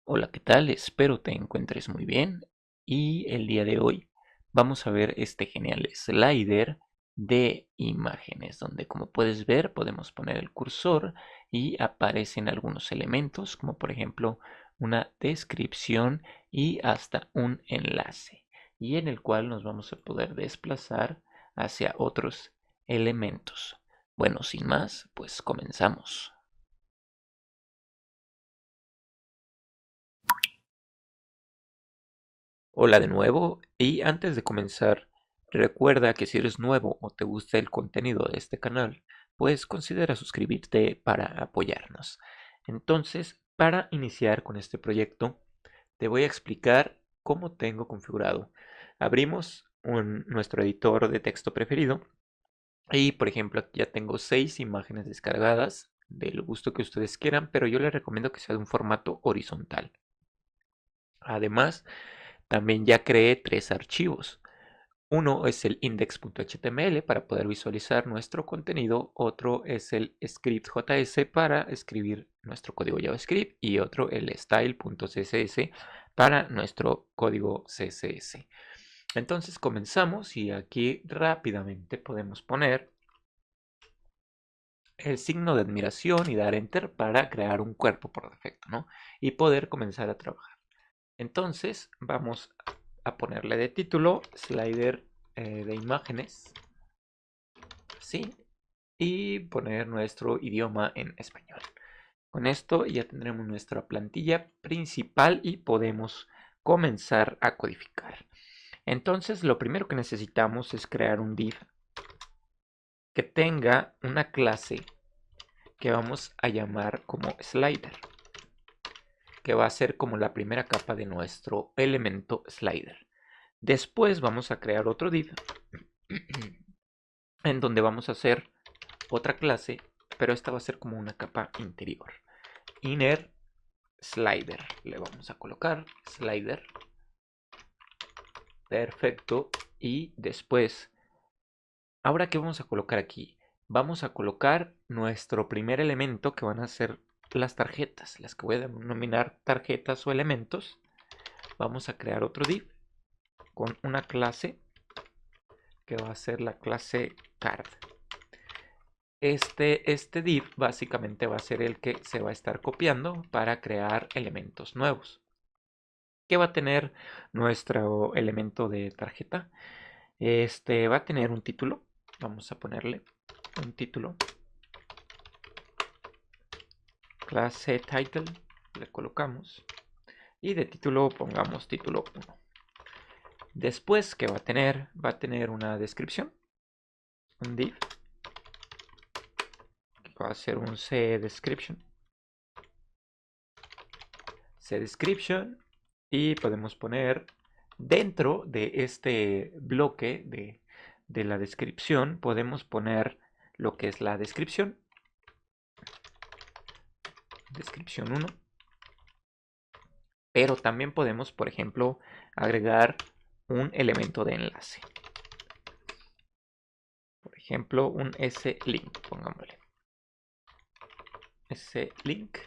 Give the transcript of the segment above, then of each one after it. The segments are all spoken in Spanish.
Hola, ¿qué tal? Espero te encuentres muy bien. Y el día de hoy vamos a ver este genial slider de imágenes, donde como puedes ver podemos poner el cursor y aparecen algunos elementos, como por ejemplo una descripción y hasta un enlace, y en el cual nos vamos a poder desplazar hacia otros elementos. Bueno, sin más, pues comenzamos. Hola de nuevo, y antes de comenzar, recuerda que si eres nuevo o te gusta el contenido de este canal, pues considera suscribirte para apoyarnos. Entonces, para iniciar con este proyecto, te voy a explicar cómo tengo configurado. Abrimos nuestro editor de texto preferido y, por ejemplo, aquí ya tengo 6 imágenes descargadas del gusto que ustedes quieran, pero yo les recomiendo que sea de un formato horizontal. Además, también ya creé 3 archivos. Uno es el index.html para poder visualizar nuestro contenido, otro es el script.js para escribir nuestro código JavaScript y otro el style.css para nuestro código CSS. Entonces comenzamos y aquí rápidamente podemos poner el signo de admiración y dar enter para crear un cuerpo por defecto, ¿no? Y poder comenzar a trabajar. Entonces vamos a ponerle de título slider de imágenes, ¿sí? Y poner nuestro idioma en español. Con esto ya tendremos nuestra plantilla principal y podemos comenzar a codificar. Entonces lo primero que necesitamos es crear un div que tenga una clase que vamos a llamar como slider, que va a ser como la primera capa de nuestro elemento slider. Después vamos a crear otro div en donde vamos a hacer otra clase, pero esta va a ser como una capa interior. Inner slider, le vamos a colocar slider, perfecto. Y después, ahora qué vamos a colocar aquí, vamos a colocar nuestro primer elemento, que van a ser las tarjetas, las que voy a denominar tarjetas o elementos. Vamos a crear otro div con una clase que va a ser la clase card. Este div básicamente va a ser el que se va a estar copiando para crear elementos nuevos. ¿Qué va a tener nuestro elemento de tarjeta? Este va a tener un título. Vamos a ponerle un título. Clase title. Le colocamos. Y de título pongamos título 1. Después, ¿qué va a tener? Va a tener una descripción. Un div. Va a ser un cDescription. cDescription. Y podemos poner dentro de este bloque de la descripción, podemos poner lo que es la descripción. Descripción 1. Pero también podemos, por ejemplo, agregar un elemento de enlace. Por ejemplo, un slink, pongámosle. Slink.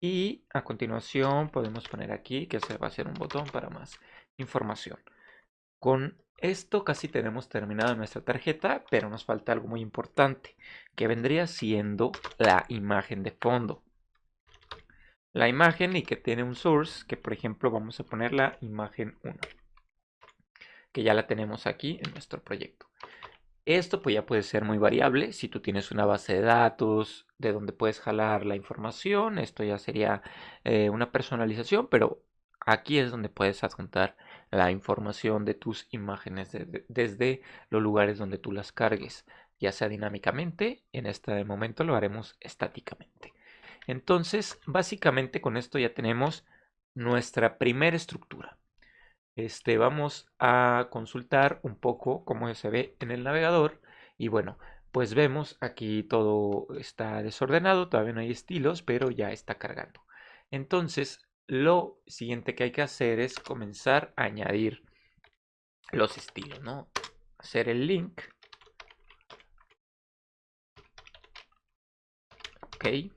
Y a continuación podemos poner aquí que se va a hacer un botón para más información. Con esto casi tenemos terminado nuestra tarjeta, pero nos falta algo muy importante, que vendría siendo la imagen de fondo. La imagen y que tiene un source, que por ejemplo vamos a poner la imagen 1, que ya la tenemos aquí en nuestro proyecto. Esto pues ya puede ser muy variable. Si tú tienes una base de datos de donde puedes jalar la información, esto ya sería una personalización, pero aquí es donde puedes adjuntar la información de tus imágenes desde los lugares donde tú las cargues, ya sea dinámicamente. En este momento lo haremos estáticamente. Entonces, básicamente con esto ya tenemos nuestra primera estructura. Vamos a consultar un poco cómo se ve en el navegador y bueno, pues vemos aquí todo está desordenado, todavía no hay estilos, pero ya está cargando. Entonces, lo siguiente que hay que hacer es comenzar a añadir los estilos, ¿no? Hacer el link. Ok.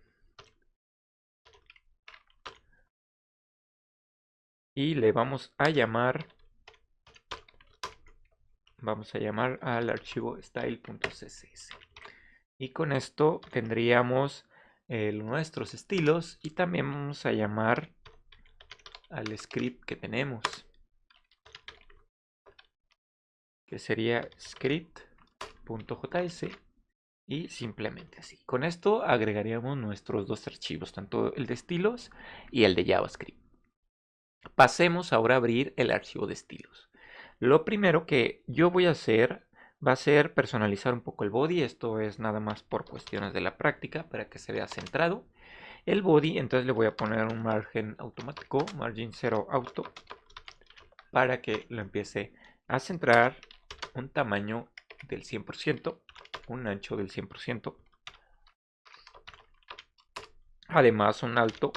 y le vamos a llamar al archivo style.css. Y con esto tendríamos nuestros estilos y también vamos a llamar al script que tenemos, que sería script.js, y simplemente así. Con esto agregaríamos nuestros dos archivos, tanto el de estilos y el de JavaScript. Pasemos ahora a abrir el archivo de estilos. Lo primero que yo voy a hacer va a ser personalizar un poco el body. Esto es nada más por cuestiones de la práctica para que se vea centrado. El body, entonces le voy a poner un margen automático, margin 0 auto, para que lo empiece a centrar, un tamaño del 100%, un ancho del 100%, además un alto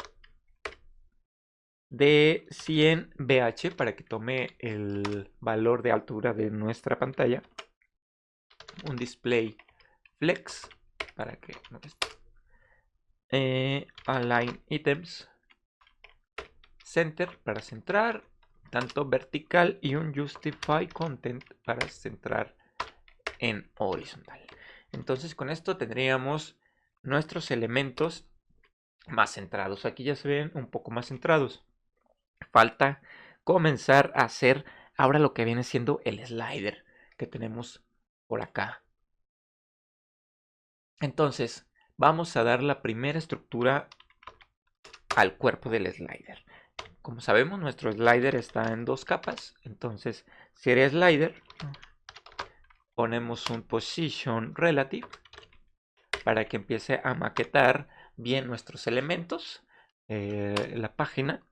de 100 VH para que tome el valor de altura de nuestra pantalla, un display flex para que no align items center para centrar tanto vertical y un justify content para centrar en horizontal. Entonces con esto tendríamos nuestros elementos más centrados. Aquí ya se ven un poco más centrados. Falta comenzar a hacer ahora lo que viene siendo el slider que tenemos por acá. Entonces vamos a dar la primera estructura al cuerpo del slider. Como sabemos, nuestro slider está en dos capas. Entonces, serie slider, ponemos un position relative para que empiece a maquetar bien nuestros elementos. La página,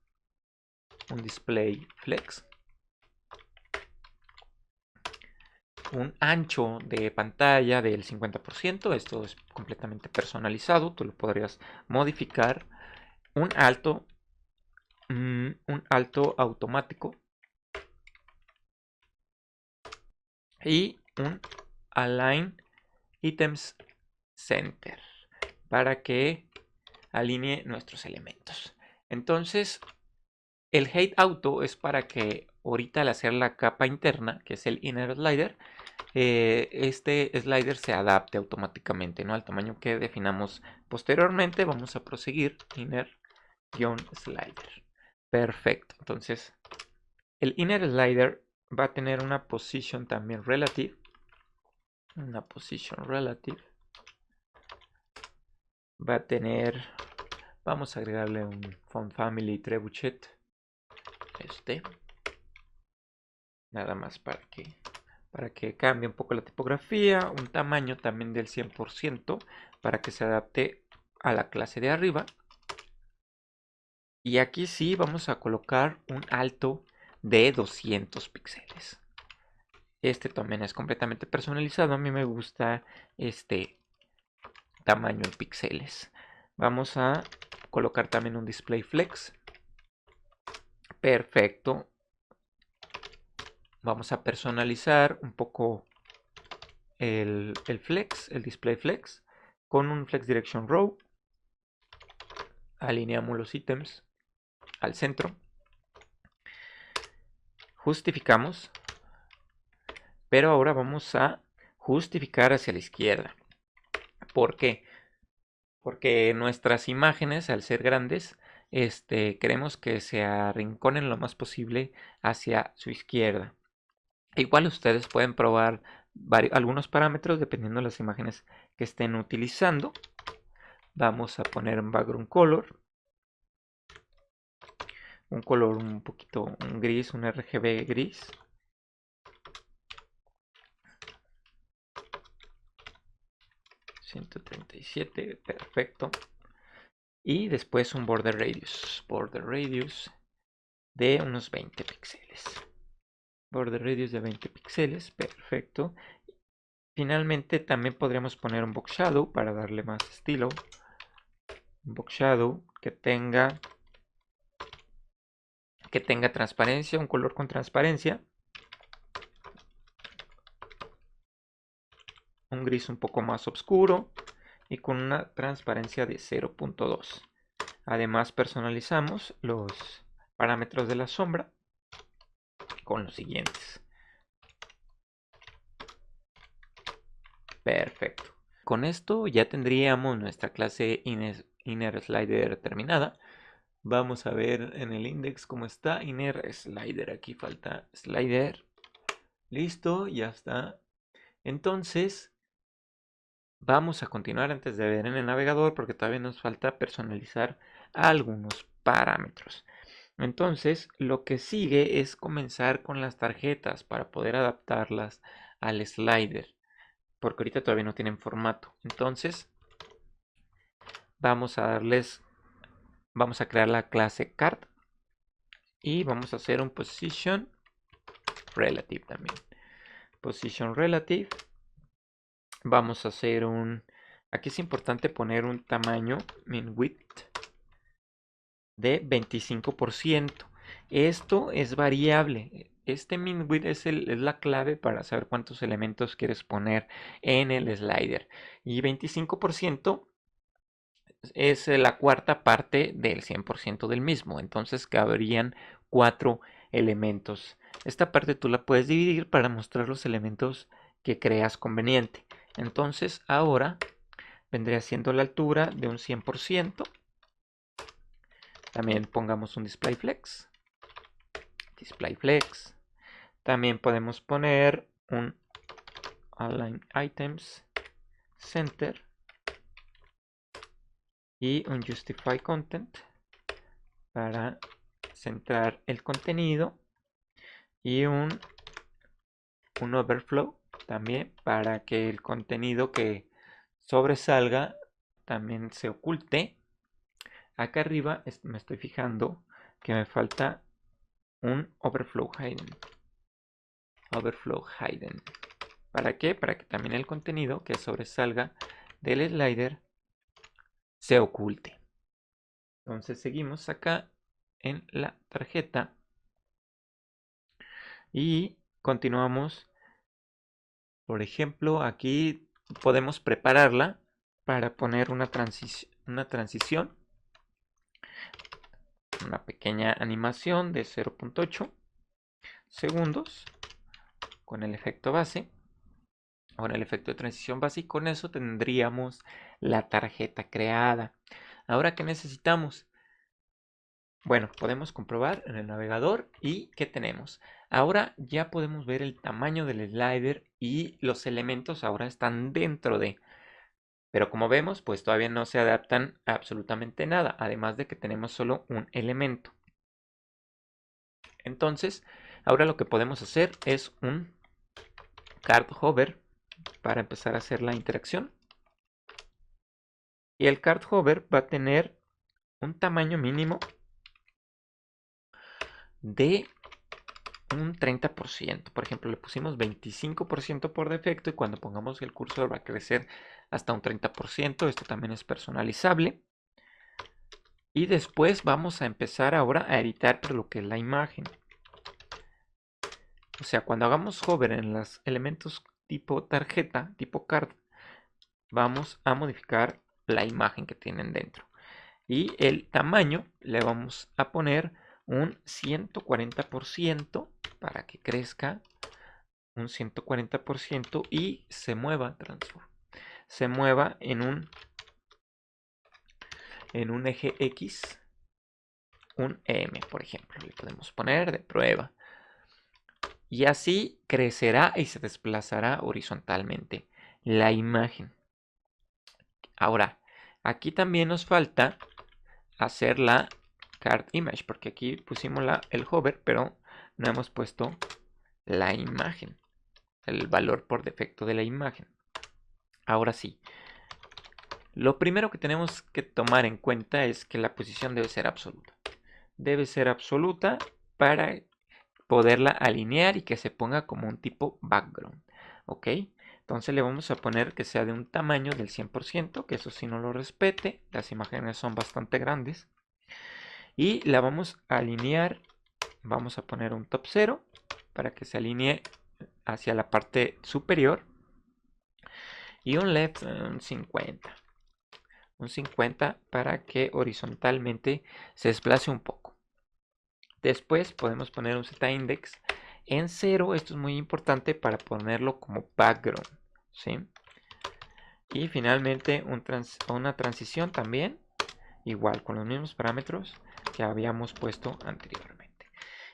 un display flex, un ancho de pantalla del 50%. Esto es completamente personalizado, tú lo podrías modificar. Un alto automático y un align items center para que alinee nuestros elementos. Entonces el height auto es para que ahorita al hacer la capa interna, que es el inner slider, este slider se adapte automáticamente, ¿no?, al tamaño que definamos posteriormente. Vamos a proseguir inner-slider. Perfecto. Entonces el inner slider va a tener una position también relative. Una position relative. Va a tener, vamos a agregarle un font family trebuchet. Nada más para que cambie un poco la tipografía. Un tamaño también del 100% para que se adapte a la clase de arriba. Y aquí sí vamos a colocar un alto de 200 píxeles. Este también es completamente personalizado. A mí me gusta este tamaño en píxeles. Vamos a colocar también un display flex. Perfecto. Vamos a personalizar un poco el flex, el display flex, con un flex direction row. Alineamos los ítems al centro. Justificamos. Pero ahora vamos a justificar hacia la izquierda. ¿Por qué? Porque nuestras imágenes, al ser grandes, queremos que se arrinconen lo más posible hacia su izquierda. Igual ustedes pueden probar algunos parámetros dependiendo de las imágenes que estén utilizando. Vamos a poner un background color. Un color un poquito, un gris, un RGB gris. $137, perfecto. Y después un border radius de unos 20 píxeles. Border radius de 20 píxeles, perfecto. Finalmente también podríamos poner un box shadow para darle más estilo. Un box shadow que tenga transparencia, un color con transparencia. Un gris un poco más oscuro y con una transparencia de 0.2. Además personalizamos parámetros de la sombra con los siguientes. Perfecto. Con esto ya tendríamos nuestra clase inner slider terminada. Vamos a ver en el index cómo está inner slider. Aquí falta slider. Listo, ya está. Entonces, vamos a continuar antes de ver en el navegador porque todavía nos falta personalizar algunos parámetros. Entonces, lo que sigue es comenzar con las tarjetas para poder adaptarlas al slider, porque ahorita todavía no tienen formato. Entonces, vamos a crear la clase card y vamos a hacer un position relative también. Position relative. Vamos a hacer aquí es importante poner un tamaño min width de 25%. Esto es variable. Este min width es la clave para saber cuántos elementos quieres poner en el slider. Y 25% es la cuarta parte del 100% del mismo. Entonces cabrían 4 elementos. Esta parte tú la puedes dividir para mostrar los elementos que creas conveniente. Entonces ahora vendría siendo la altura de un 100%. También pongamos un display flex. Display flex. También podemos poner un align items center y un justify content para centrar el contenido y un overflow también para que el contenido que sobresalga también se oculte. Acá arriba me estoy fijando que me falta un overflow hidden. Overflow hidden. ¿Para qué? Para que también el contenido que sobresalga del slider se oculte. Entonces seguimos acá en la tarjeta y continuamos. Por ejemplo, aquí podemos prepararla para poner una transición, una pequeña animación de 0.8 segundos con el efecto base, con el efecto de transición base, y con eso tendríamos la tarjeta creada. Ahora, ¿qué necesitamos? Bueno, podemos comprobar en el navegador y ¿qué tenemos? Ahora ya podemos ver el tamaño del slider y los elementos ahora están dentro de. Pero como vemos, pues todavía no se adaptan a absolutamente nada, además de que tenemos solo un elemento. Entonces, ahora lo que podemos hacer es un card hover para empezar a hacer la interacción. Y el card hover va a tener un tamaño mínimo de un 30%. Por ejemplo, le pusimos 25% por defecto y cuando pongamos el cursor va a crecer hasta un 30%. Esto también es personalizable. Y después vamos a empezar ahora a editar lo que es la imagen. O sea, cuando hagamos hover en los elementos tipo tarjeta, tipo card, vamos a modificar la imagen que tienen dentro. Y el tamaño le vamos a poner un 140% para que crezca un 140% y se mueva, en un eje X, un M, por ejemplo, le podemos poner de prueba. Y así crecerá y se desplazará horizontalmente la imagen. Ahora, aquí también nos falta hacer la card image, porque aquí pusimos el hover, pero no hemos puesto la imagen, el valor por defecto de la imagen. Ahora sí, lo primero que tenemos que tomar en cuenta es que la posición debe ser absoluta. Debe ser absoluta para poderla alinear y que se ponga como un tipo background. ¿Ok? Entonces le vamos a poner que sea de un tamaño del 100%, que eso sí no lo respete. Las imágenes son bastante grandes. Y la vamos a alinear. Vamos a poner un top 0 para que se alinee hacia la parte superior. Y un left un 50. Un 50 para que horizontalmente se desplace un poco. Después podemos poner un Z-index en 0. Esto es muy importante para ponerlo como background, ¿sí? Y finalmente una transición también, igual con los mismos parámetros que habíamos puesto anteriormente.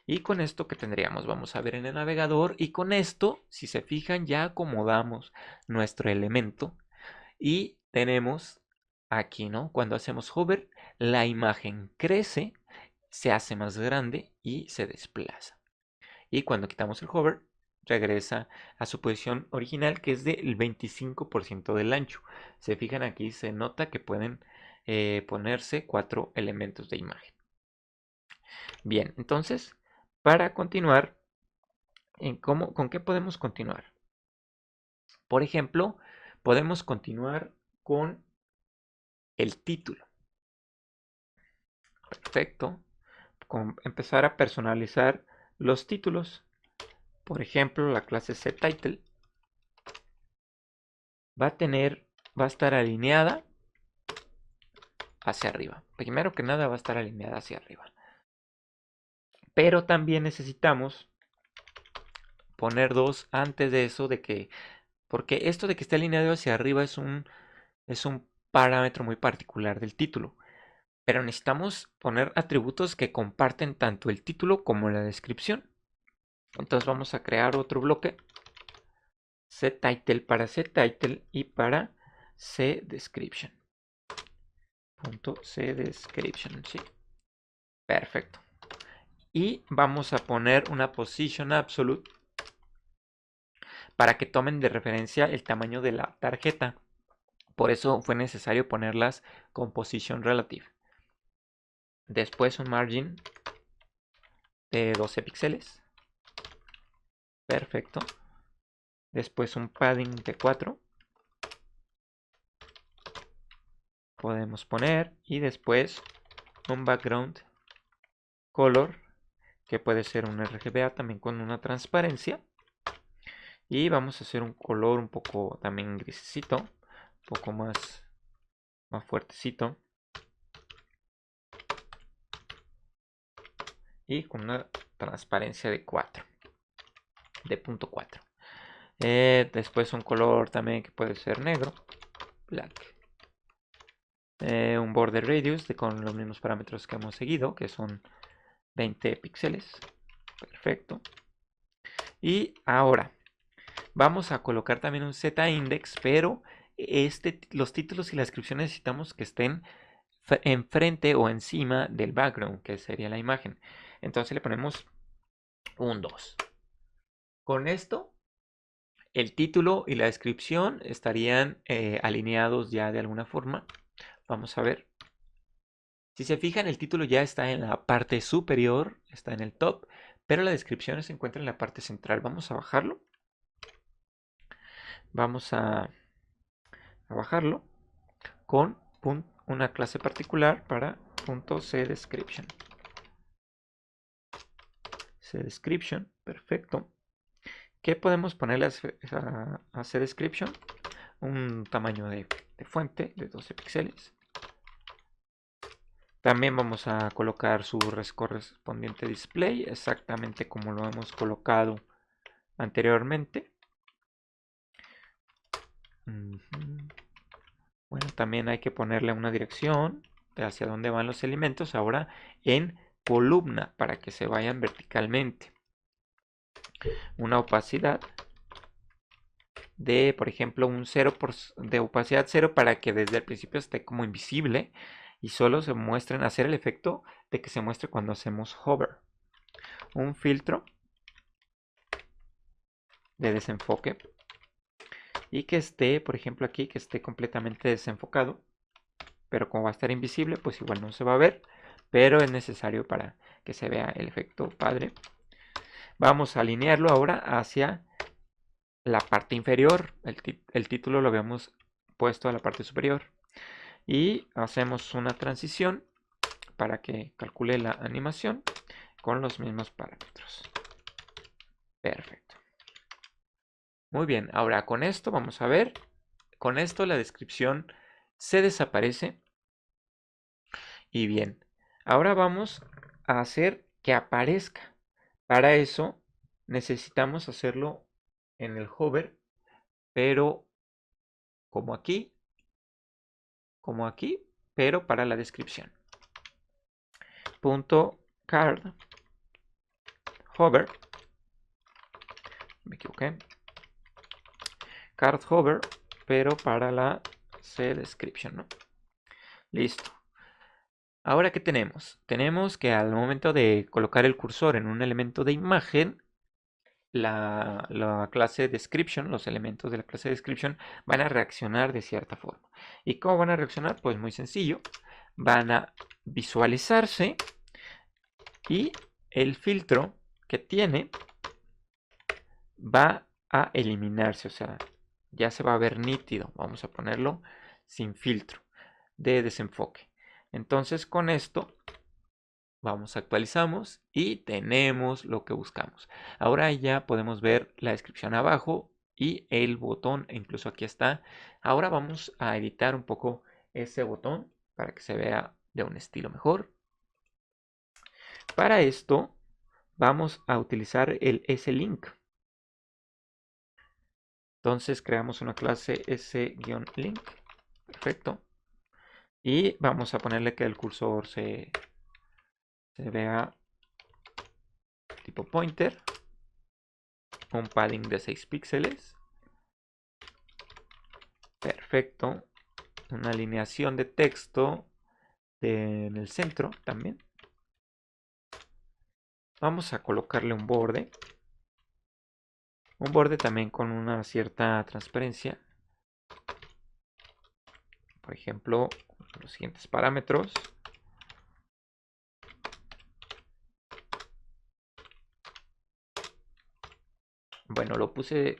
Y con esto que tendríamos, vamos a ver en el navegador, y con esto, si se fijan, ya acomodamos nuestro elemento y tenemos aquí, ¿no? Cuando hacemos hover, la imagen crece, se hace más grande y se desplaza. Y cuando quitamos el hover, regresa a su posición original, que es del 25% del ancho. Se fijan aquí, se nota que pueden ponerse 4 elementos de imagen. Bien, entonces, para continuar, ¿con qué podemos continuar? Por ejemplo, podemos continuar con el título. Perfecto. Empezar a personalizar los títulos. Por ejemplo, la clase setTitle va a estar alineada hacia arriba. Primero que nada va a estar alineada hacia arriba. Pero también necesitamos poner 2 antes de eso, porque esto de que esté alineado hacia arriba es un parámetro muy particular del título. Pero necesitamos poner atributos que comparten tanto el título como la descripción. Entonces vamos a crear otro bloque, setTitle para setTitle y para cDescription. .cDescription, sí. Perfecto. Y vamos a poner una position absolute para que tomen de referencia el tamaño de la tarjeta. Por eso fue necesario ponerlas con position relative. Después un margin de 12 píxeles. Perfecto. Después un padding de 4. Podemos poner. Y después un background color, que puede ser un RGBA también con una transparencia. Y vamos a hacer un color un poco también grisecito, un poco más fuertecito. Y con una transparencia de 4, de punto 4. Después un color también que puede ser negro, black. Un border radius con los mismos parámetros que hemos seguido, que son 20 píxeles. Perfecto. Y ahora vamos a colocar también un Z-index, pero los títulos y la descripción necesitamos que estén enfrente o encima del background, que sería la imagen. Entonces le ponemos un 2. Con esto, el título y la descripción estarían alineados ya de alguna forma. Vamos a ver. Si se fijan, el título ya está en la parte superior, está en el top, pero la descripción se encuentra en la parte central. Vamos a bajarlo. Vamos a bajarlo con una clase particular para .cDescription. cDescription, perfecto. ¿Qué podemos ponerle a cDescription? Un tamaño de fuente de 12 píxeles. También vamos a colocar su correspondiente display, exactamente como lo hemos colocado anteriormente. Bueno, también hay que ponerle una dirección de hacia dónde van los elementos, ahora en columna, para que se vayan verticalmente. Una opacidad de, por ejemplo, un 0 de opacidad 0 para que desde el principio esté como invisible y solo se muestren, hacer el efecto de que se muestre cuando hacemos hover. Un filtro de desenfoque y que esté, por ejemplo, aquí, que esté completamente desenfocado, pero como va a estar invisible, pues igual no se va a ver, pero es necesario para que se vea el efecto padre. Vamos a alinearlo ahora hacia la parte inferior. El título lo habíamos puesto a la parte superior y hacemos una transición para que calcule la animación con los mismos parámetros. Perfecto. Muy bien, ahora con esto vamos a ver, con esto la descripción se desaparece. Y bien, ahora vamos a hacer que aparezca. Para eso necesitamos hacerlo en el hover, pero como aquí, pero para la descripción. Punto card hover, me equivoqué, card hover, pero para la description, ¿no? Listo. Ahora, ¿qué tenemos? Tenemos que al momento de colocar el cursor en un elemento de imagen, la clase description, los elementos de la clase description van a reaccionar de cierta forma. ¿Y cómo van a reaccionar? Pues muy sencillo. Van a visualizarse y el filtro que tiene va a eliminarse, o sea, ya se va a ver nítido. Vamos a ponerlo sin filtro de desenfoque. Entonces con esto vamos, actualizamos y tenemos lo que buscamos. Ahora ya podemos ver la descripción abajo y el botón, incluso aquí está. Ahora vamos a editar un poco ese botón para que se vea de un estilo mejor. Para esto vamos a utilizar el slink. Entonces creamos una clase s-link. Perfecto. Y vamos a ponerle que el cursor se vea tipo pointer. Un padding de 6 píxeles. Perfecto. Una alineación de texto en el centro también. Vamos a colocarle un borde. Un borde también con una cierta transparencia. Por ejemplo, los siguientes parámetros. Bueno, lo puse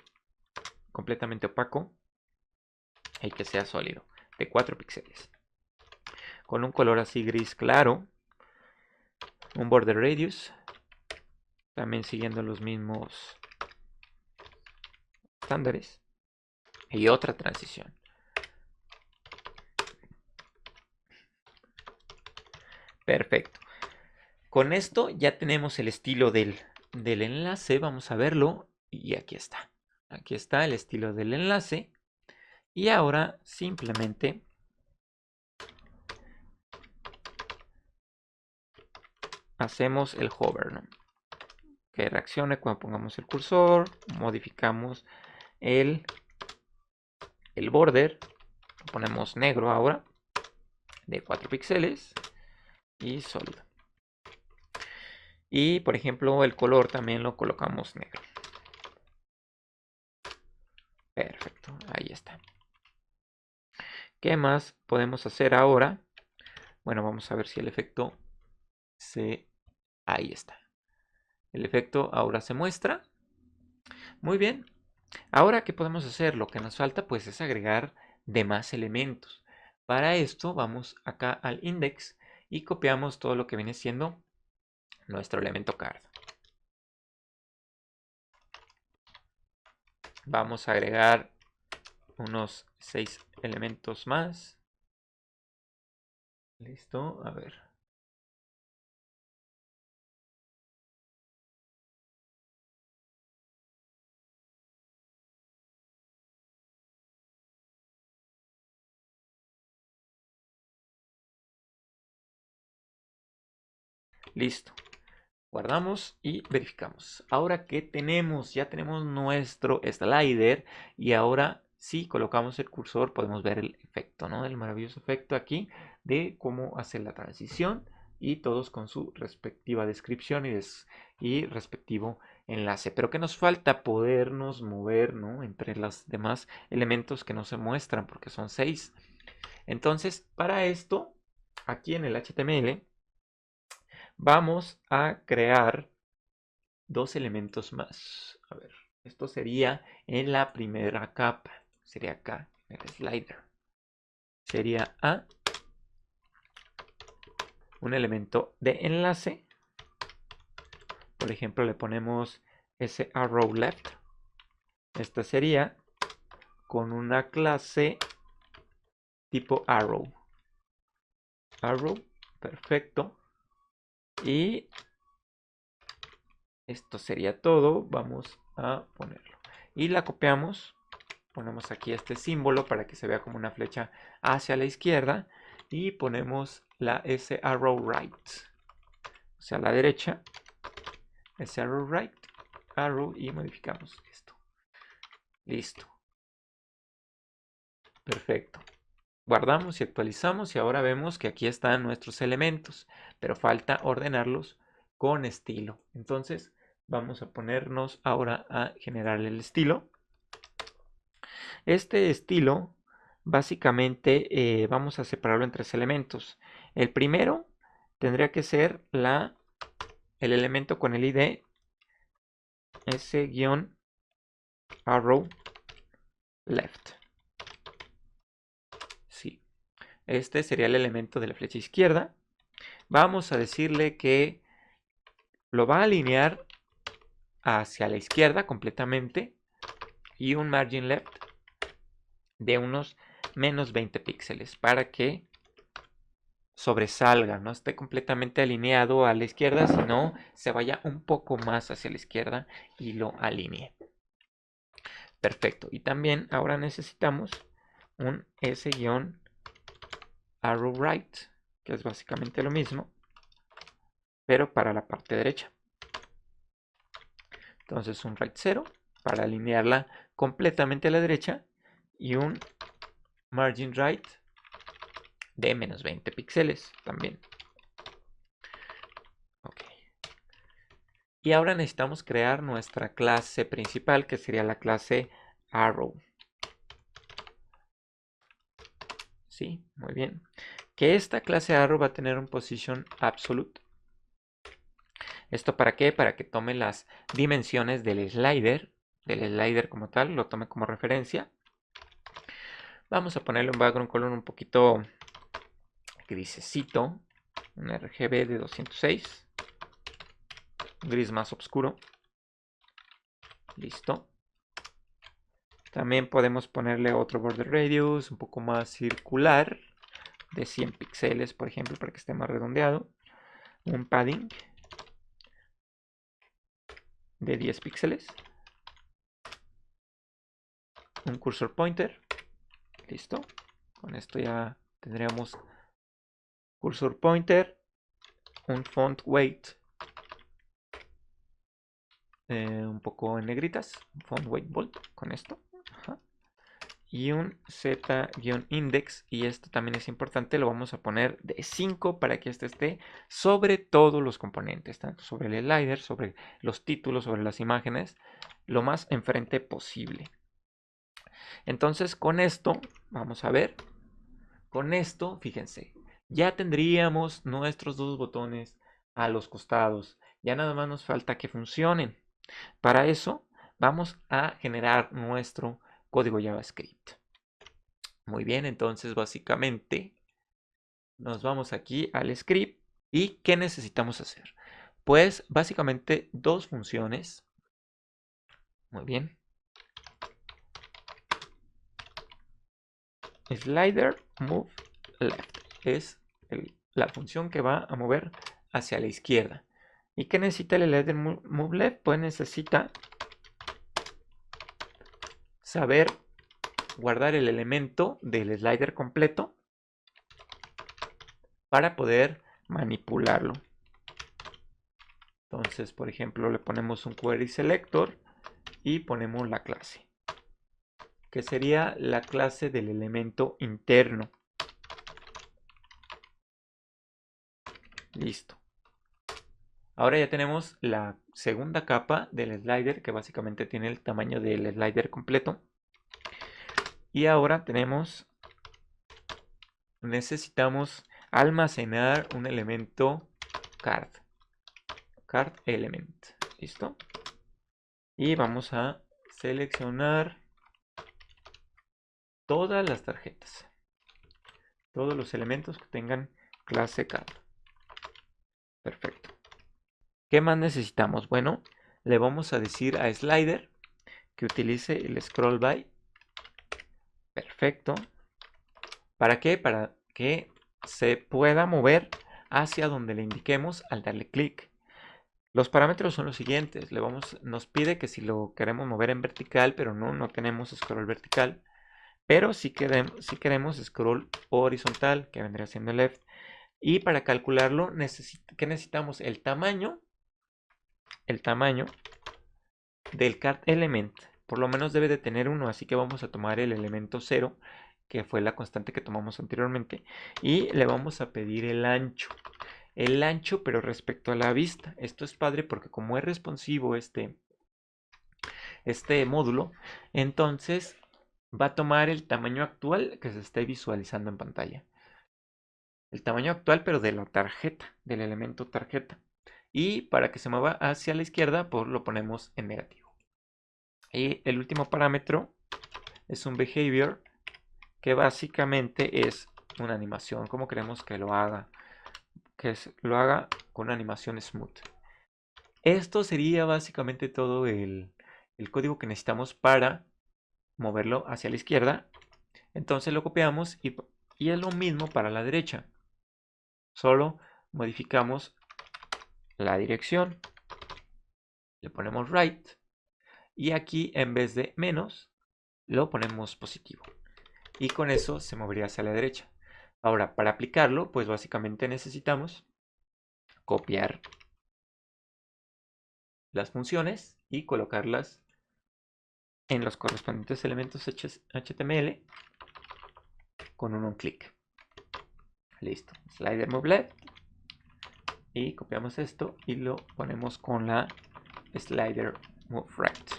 completamente opaco. Y que sea sólido, de 4 píxeles. Con un color así gris claro. Un border radius. También siguiendo los mismos estándares. Y otra transición. Perfecto. Con esto ya tenemos el estilo del enlace. Vamos a verlo. Y aquí está. Aquí está el estilo del enlace. Y ahora simplemente hacemos el hover, ¿no? Que reaccione cuando pongamos el cursor. Modificamos el border. Lo ponemos negro ahora. De 4 píxeles. Y sólido. Y por ejemplo el color también lo colocamos negro. Perfecto, ahí está. ¿Qué más podemos hacer ahora? Bueno, vamos a ver si el efecto se... Ahí está. El efecto ahora se muestra. Muy bien. Ahora, ¿qué podemos hacer? Lo que nos falta pues es agregar demás elementos. Para esto vamos acá al index y copiamos todo lo que viene siendo nuestro elemento card. Vamos a agregar unos 6 elementos más. Listo, a ver. Listo. Guardamos y verificamos. Ahora, ¿qué tenemos? Ya tenemos nuestro slider y ahora si colocamos el cursor podemos ver el efecto, ¿no? El maravilloso efecto aquí de cómo hacer la transición y todos con su respectiva descripción y respectivo enlace. Pero ¿qué nos falta? Podernos mover, ¿no? Entre los demás elementos que no se muestran porque son 6. Entonces, para esto, aquí en el HTML vamos a crear 2 elementos más. A ver, esto sería en la primera capa. Sería acá, en el slider. Sería A, un elemento de enlace. Por ejemplo, le ponemos ese arrow left. Esta sería con una clase tipo arrow. Arrow, perfecto. Y Esto sería todo. Vamos a ponerlo. Y la copiamos. Ponemos aquí este símbolo para que se vea como una flecha hacia la izquierda. Y ponemos la S arrow right. O sea, a la derecha. S arrow right. Arrow y modificamos esto. Listo. Perfecto. Guardamos y actualizamos y ahora vemos que aquí están nuestros elementos, pero falta ordenarlos con estilo. Entonces vamos a ponernos ahora a generar el estilo. Este estilo básicamente vamos a separarlo en tres elementos. El primero tendría que ser el elemento con el ID S-arrow left. Sí, este sería el elemento de la flecha izquierda. Vamos a decirle que lo va a alinear hacia la izquierda completamente y un margin left de unos menos 20 píxeles para que sobresalga, no esté completamente alineado a la izquierda, sino se vaya un poco más hacia la izquierda y lo alinee. Perfecto. Y también ahora necesitamos un S-arrow right, que es básicamente lo mismo, pero para la parte derecha. Entonces un right 0 para alinearla completamente a la derecha y un margin right de menos 20 píxeles también. Ok. Y ahora necesitamos crear nuestra clase principal, que sería la clase arrow. Sí, muy bien. Que esta clase arrow va a tener un position absolute. ¿Esto para qué? Para que tome las dimensiones del slider como tal, lo tome como referencia. Vamos a ponerle un background color un poquito grisecito, un RGB de 206, un gris más oscuro. Listo. También podemos ponerle otro border radius un poco más circular, de 100 píxeles, por ejemplo, para que esté más redondeado. Un padding de 10 píxeles. Un cursor pointer. Listo. Con esto ya tendríamos cursor pointer. Un font weight un poco en negritas. Un font weight bold con esto. Ajá. Y un z-index, y esto también es importante, lo vamos a poner de 5 para que este esté sobre todos los componentes, tanto sobre el slider, sobre los títulos, sobre las imágenes, lo más enfrente posible. Entonces con esto, vamos a ver, con esto, fíjense, ya tendríamos nuestros dos botones a los costados, ya nada más nos falta que funcionen. Para eso vamos a generar nuestro código JavaScript. Muy bien, entonces básicamente nos vamos aquí al script. ¿Y qué necesitamos hacer? Pues básicamente dos funciones. Muy bien. Slider move left es la función que va a mover hacia la izquierda. ¿Y qué necesita el slider move left? Pues necesita saber guardar el elemento del slider completo para poder manipularlo. Entonces, por ejemplo, le ponemos un query selector y ponemos la clase, que sería la clase del elemento interno. Listo. Ahora ya tenemos la segunda capa del slider, que básicamente tiene el tamaño del slider completo. Y ahora necesitamos almacenar un elemento card element. ¿Listo? Y vamos a seleccionar todas las tarjetas, todos los elementos que tengan clase card. Perfecto. ¿Qué más necesitamos? Bueno, le vamos a decir a slider que utilice el scroll by. Perfecto. ¿Para qué? Para que se pueda mover hacia donde le indiquemos al darle clic. Los parámetros son los siguientes. Nos pide que si lo queremos mover en vertical, pero no tenemos scroll vertical. Pero si queremos scroll horizontal, que vendría siendo left. Y para calcularlo, ¿qué necesitamos? El tamaño del card element. Por lo menos debe de tener 1, así que vamos a tomar el elemento 0, que fue la constante que tomamos anteriormente. Y le vamos a pedir el ancho. El ancho, pero respecto a la vista. Esto es padre porque como es responsivo este módulo, entonces va a tomar el tamaño actual que se esté visualizando en pantalla. El tamaño actual, pero de la tarjeta, del elemento tarjeta. Y para que se mueva hacia la izquierda, pues lo ponemos en negativo. Y el último parámetro es un behavior, que básicamente es una animación. ¿Cómo queremos que lo haga? Lo haga con una animación smooth. Esto sería básicamente todo el código que necesitamos para moverlo hacia la izquierda. Entonces lo copiamos y es lo mismo para la derecha. Solo modificamos la dirección. Le ponemos right. Y aquí en vez de menos, lo ponemos positivo. Y con eso se movería hacia la derecha. Ahora, para aplicarlo, pues básicamente necesitamos copiar las funciones y colocarlas en los correspondientes elementos HTML con un clic. Listo. Slider move left. Y copiamos esto y lo ponemos con la slider move right.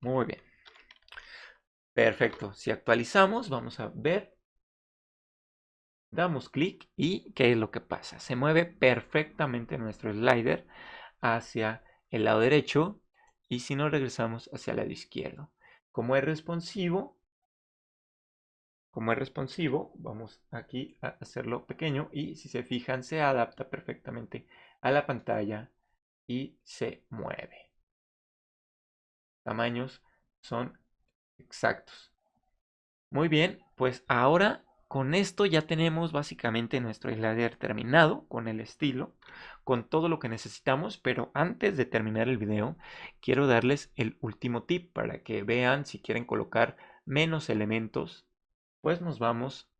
Muy bien. Perfecto. Si actualizamos, vamos a ver. Damos clic y ¿qué es lo que pasa? Se mueve perfectamente nuestro slider hacia el lado derecho y si no regresamos hacia el lado izquierdo. Como es responsivo, vamos aquí a hacerlo pequeño y si se fijan se adapta perfectamente a la pantalla y se mueve. Tamaños son exactos. Muy bien, pues ahora con esto ya tenemos básicamente nuestro slider terminado con el estilo, con todo lo que necesitamos, pero antes de terminar el video quiero darles el último tip para que vean si quieren colocar menos elementos, pues nos vamos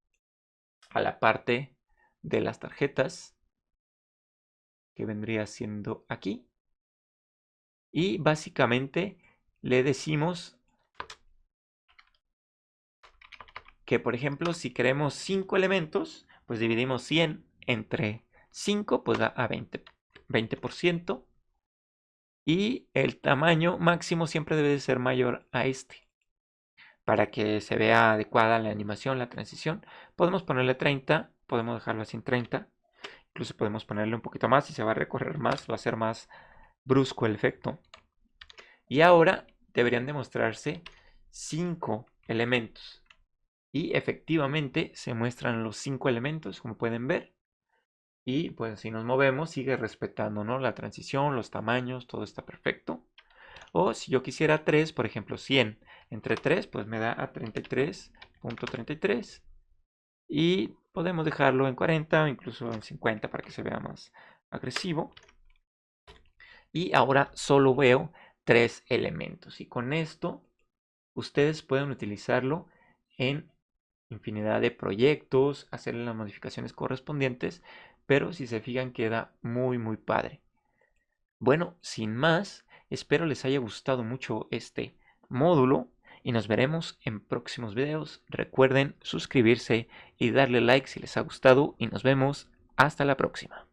a la parte de las tarjetas que vendría siendo aquí y básicamente le decimos que, por ejemplo, si queremos 5 elementos, pues dividimos 100 entre 5, pues da a 20%. Y el tamaño máximo siempre debe de ser mayor a este. Para que se vea adecuada la animación, la transición, podemos ponerle 30, podemos dejarlo así en 30. Incluso podemos ponerle un poquito más y se va a recorrer más, va a ser más brusco el efecto. Y ahora deberían demostrarse 5 elementos. Y efectivamente se muestran los 5 elementos, como pueden ver. Y pues si nos movemos, sigue respetando, ¿no?, la transición, los tamaños, todo está perfecto. O si yo quisiera 3, por ejemplo, 100 entre 3, pues me da a 33.33. Y podemos dejarlo en 40 o incluso en 50 para que se vea más agresivo. Y ahora solo veo 3 elementos. Y con esto ustedes pueden utilizarlo en infinidad de proyectos, hacerle las modificaciones correspondientes, pero si se fijan queda muy padre. Bueno, sin más, espero les haya gustado mucho este módulo y nos veremos en próximos videos. Recuerden suscribirse y darle like si les ha gustado y nos vemos hasta la próxima.